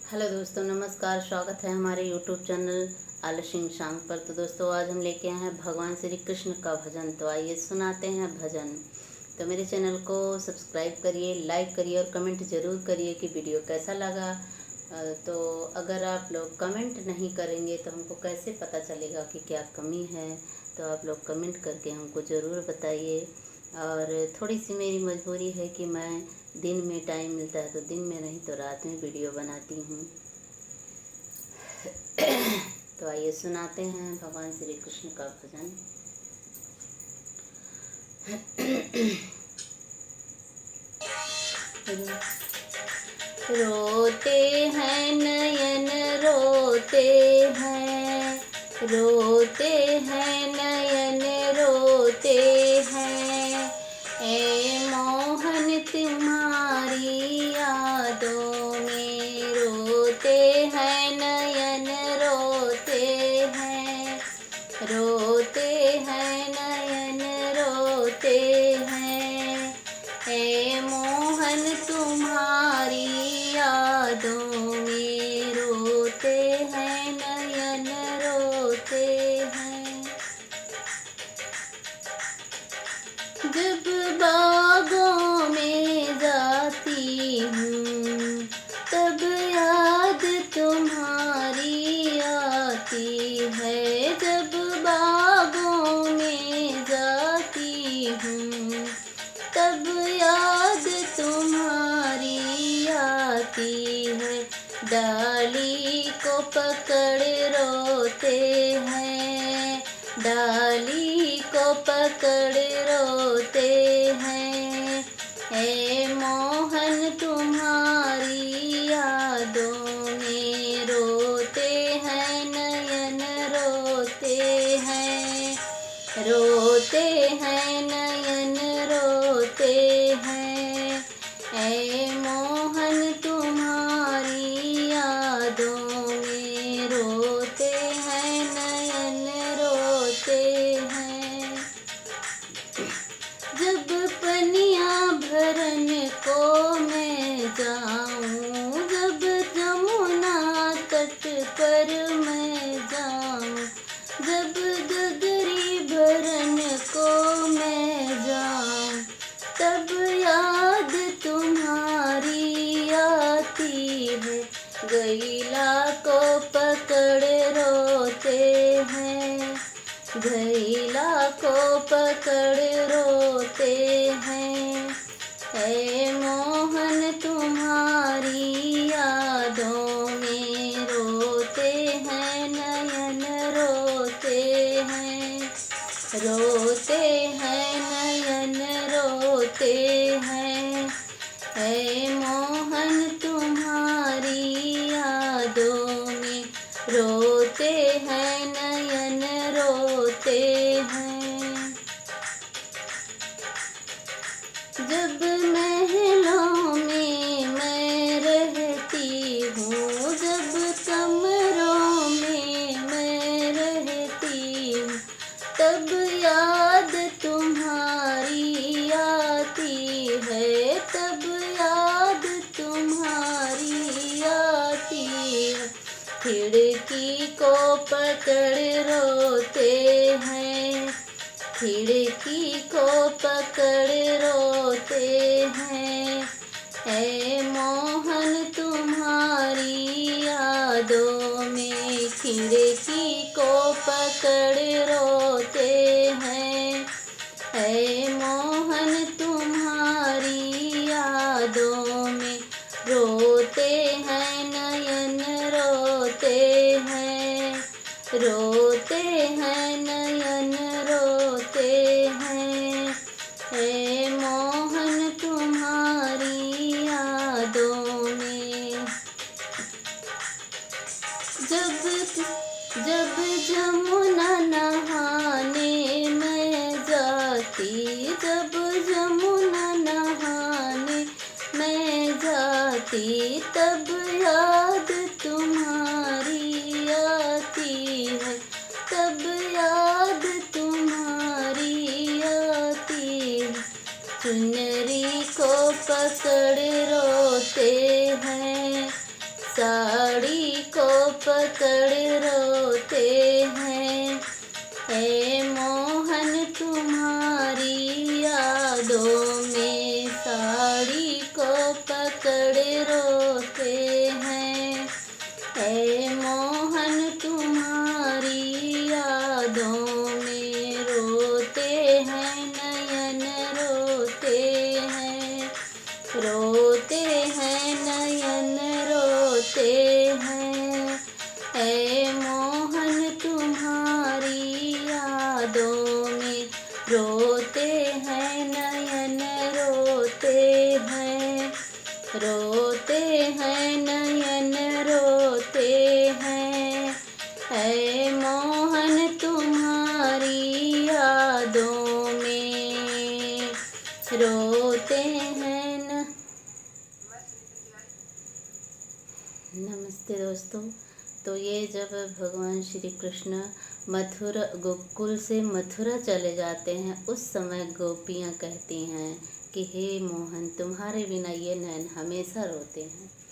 Hello दोस्तों, नमस्कार। स्वागत है हमारे यूट्यूब चैनल आलसिंग शाम पर। तो दोस्तों, आज हम लेके आए हैं भगवान श्री कृष्ण का भजन। तो आइए सुनाते हैं भजन। तो मेरे चैनल को सब्सक्राइब करिए, लाइक करिए और कमेंट ज़रूर करिए कि वीडियो कैसा लगा। तो अगर आप लोग कमेंट नहीं करेंगे तो हमको कैसे पता चलेगा कि क्या कमी है। तो आप लोग कमेंट करके हमको ज़रूर बताइए। और थोड़ी सी मेरी मजबूरी है कि मैं दिन में टाइम मिलता है तो दिन में, नहीं तो रात में वीडियो बनाती हूँ। तो आइए सुनाते हैं भगवान श्री कृष्ण का भजन। रोते हैं नयन, रोते हैं, रोते हैं नयन, रोते हैं। ए मोहन तुम्हारी यादों में रोते हैं नयन, रोते हैं, रोते हैं नयन, रोते हैं। ए मोहन तुम्हारी यादों में रोते हैं नयन, रोते हैं। जब बागों में जाती हूँ तब याद तुम्हारी आती है। जब बागों में जाती हूँ तब याद तुम्हारी आती है। डाली को पकड़ रोते हैं, डाली को पकड़ रोते हैं। ए मोहन तुम्हारी यादों में रोते हैं नयन, रोते हैं, रोते हैं नयन, रोते हैं। ए मोहन तुम्हारी यादों में रोते हैं नयन, रोते हैं। जब पनिया भरन को मैं जाऊं, जब जमुना तट पर मैं जाऊं, जब गगरी भरन को मैं जाऊं, तब याद तुम्हारी आती है। गैला को पकड़ रोते हैं, गैला को पकड़ रोते हैं। ए मोहन तुम्हारी यादों में रोते हैं नयन, रोते हैं, रोते हैं नयन, रोते हैं। ए मोहन तुम्हारी यादों में रोते हैं नयन, रोते हैं। जब महलों में मैं रहती हूँ, जब कमरों में मैं रहती हूँ, तब याद तुम्हारी आती है, तब याद तुम्हारी आती है। खिड़की को पकड़ रोते हैं, खिड़की को पकड़ रोते हैं। ए मोहन तुम्हारी यादों में खिड़की को पकड़ रोते हैं। ए मोहन तुम्हारी यादों में रोते हैं नयन, रोते हैं, रोते हैं नयन, रोते हैं। ए मोहन तुम्हारी यादों में। जब जमुना नहाने मैं जाती, जब जमुना नहाने मैं जाती, तब याद तुम्हारी आती है, तब याद तुम्हारी आती है। चुनरी को पकड़ रोते हैं, साड़ी को पकड़ रोते हैं। हे मोहन तुम्हारी यादों में साड़ी को पकड़ रोते हैं। हे मोहन तुम्हारी यादों में रोते हैं नयन रोते हैं। रोते हैं नयन रोते हैं। हे मोहन तुम्हारी यादों में रोते हैं नयन रोते हैं। रोते हैं नयन रोते हैं। हे मोहन तुम्हारी यादों में रोते हैं न। नमस्ते दोस्तों। तो ये जब भगवान श्री कृष्ण मथुरा गोकुल से मथुरा चले जाते हैं, उस समय गोपियाँ कहती हैं कि हे मोहन तुम्हारे बिना ये नैन हमेशा रोते हैं।